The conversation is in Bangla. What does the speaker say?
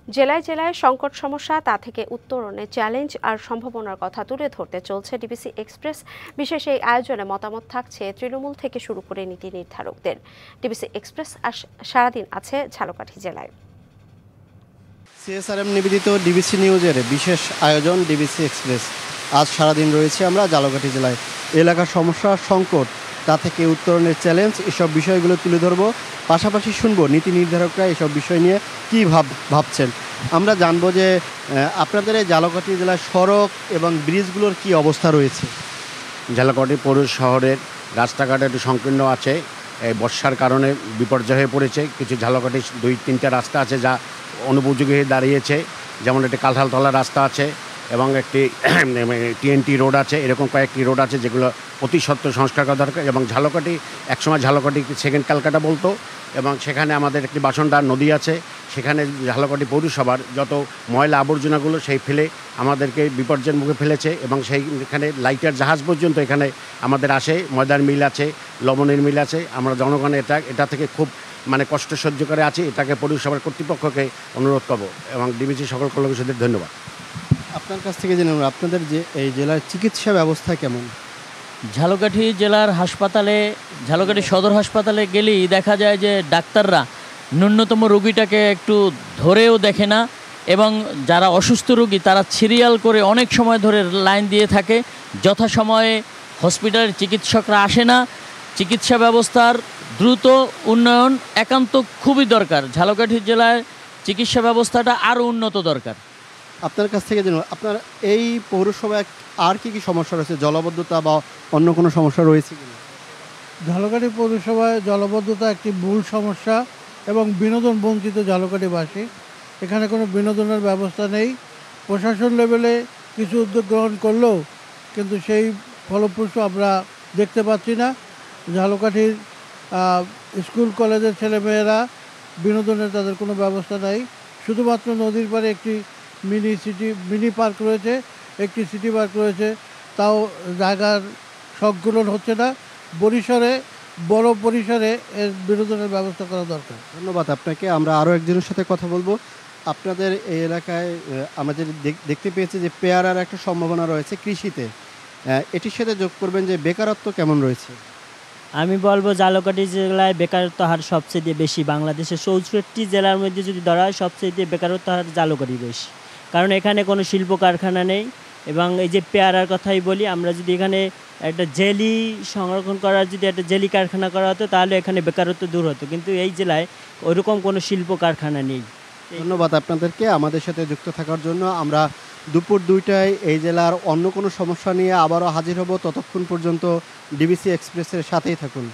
জেলায় জেলায় সংকট সমস্যা, তা থেকে উত্তরণে চ্যালেঞ্জ আর সম্ভাবনার কথা তুলে ধরতে চলছে ডিবিসি এক্সপ্রেস। বিশেষ এই আয়োজনে মতামত থাকছে তৃণমূল থেকে শুরু করে নীতি নির্ধারকদের। ডিবিসি এক্সপ্রেস সারাদিন আছে ঝালকাঠি জেলায়। সিএসআরএম নিবেদিত ডিবিসি নিউজের বিশেষ আয়োজন ডিবিসি এক্সপ্রেস। আজ সারাদিন রয়েছে আমরা ঝালকাঠি জেলায়। এলাকার সমস্যা, সংকট, তা থেকে উত্তরণের চ্যালেঞ্জ, এসব বিষয়গুলো তুলে ধরবো। পাশাপাশি শুনবো নীতি নির্ধারকরা এসব বিষয় নিয়ে কী ভাবছেন। আমরা জানবো যে আপনাদের এই ঝালকাঠি জেলার সড়ক এবং ব্রিজগুলোর কি অবস্থা রয়েছে। ঝালকাঠি পৌর শহরের রাস্তাঘাট একটু সংকীর্ণ আছে, এই বর্ষার কারণে বিপর্যয় হয়ে পড়েছে। কিছু ঝালকাঠির 2-3টা রাস্তা আছে যা অনুপযোগী হয়ে দাঁড়িয়েছে, যেমন একটি কালঠালতলা রাস্তা আছে এবং একটি টিএনটি রোড আছে। এরকম কয়েকটি রোড আছে যেগুলো অতি সত্ত্বর সংস্কার করা দরকার। এবং ঝালকাঠি একসময় ঝালকাঠি সেকেন্ড ক্যালকাটা বলতো, এবং সেখানে আমাদের একটি বাসনডার নদী আছে। সেখানে ঝালকাঠি পৌরসভার যত ময়লা আবর্জনাগুলো সেই ফেলে আমাদেরকে বিপর্যয়ের মুখে ফেলেছে, এবং সেইখানে লাইটার জাহাজ পর্যন্ত এখানে আমাদের আসে। ময়দার মিল আছে, লবণের মিল আছে। আমরা জনগণ এটা থেকে খুব কষ্ট সহ্য করে আছি। এটাকে পৌরসভার কর্তৃপক্ষকে অনুরোধ করব, এবং ডিবিসি সকল কর্মচারীদের ধন্যবাদ। আপনার কাছ থেকে জেনে নেব আপনাদের যে এই জেলার চিকিৎসা ব্যবস্থা কেমন। ঝালকাঠি জেলার হাসপাতালে, ঝালকাঠি সদর হাসপাতালে গেলেই দেখা যায় যে ডাক্তাররা ন্যূনতম রোগীটাকে একটু ধরেও দেখে না, এবং যারা অসুস্থ রোগী তারা সিরিয়াল করে অনেক সময় ধরে লাইন দিয়ে থাকে। যথাসময়ে হসপিটালের চিকিৎসকরা আসে না। চিকিৎসা ব্যবস্থার দ্রুত উন্নয়ন একান্ত খুবই দরকার। ঝালকাঠি জেলায় চিকিৎসা ব্যবস্থাটা আরও উন্নত দরকার। আপনার কাছ থেকে জেনে আপনার এই পৌরসভায় আর কি সমস্যা রয়েছে, জলবদ্ধতা বা অন্য কোনো সমস্যা রয়েছে কিনা। ঝালকাঠি পৌরসভায় জলবদ্ধতা একটি মূল সমস্যা এবং বিনোদন বঞ্চিত ঝালকাঠিবাসী। এখানে কোনো বিনোদনের ব্যবস্থা নেই। প্রশাসন লেভেলে কিছু উদ্যোগ গ্রহণ করলেও কিন্তু সেই ফলপ্রসূ আমরা দেখতে পাচ্ছি না। ঝালকাঠির স্কুল কলেজের ছেলেমেয়েরা বিনোদনের তাদের কোনো ব্যবস্থা নাই। শুধুমাত্র নদীর পাড়ে একটি মিনি পার্ক রয়েছে, একটি সিটি পার্ক রয়েছে, তাও জায়গার সংকুলন হচ্ছে না। বড় পরিসরে এর বিনোদনের ব্যবস্থা করা দরকার। ধন্যবাদ আপনাকে। আমরা আরও একজনের সাথে কথা বলবো। আপনাদের এই এলাকায় আমরা যে দেখতে পেয়েছি যে পেয়ারার একটা সম্ভাবনা রয়েছে কৃষিতে, এটির সাথে যোগ করবেন যে বেকারত্ব কেমন রয়েছে। আমি বলবো ঝালকাঠি জেলায় বেকারত্ব হার সবচেয়ে বেশি। বাংলাদেশের 64টি জেলার মধ্যে যদি ধরা হয় সবচেয়ে বেকারত্ব হার ঝালকাঠি বেশি, কারণ এখানে কোনো শিল্প কারখানা নেই। এবং এই যে পেয়ারার কথাই বলি, আমরা যদি এখানে একটা জেলি সংরক্ষণ করার যদি একটা জেলি কারখানা করা হতো তাহলে এখানে বেকারত্ব দূর হতো, কিন্তু এই জেলায় ওইরকম কোনো শিল্প কারখানা নেই। ধন্যবাদ আপনাদেরকে আমাদের সাথে যুক্ত থাকার জন্য। আমরা দুপুর 2টায় এই জেলার অন্য কোনো সমস্যা নিয়ে আবারও হাজির হব। ততক্ষণ পর্যন্ত ডিবিসি এক্সপ্রেসের সাথেই থাকুন।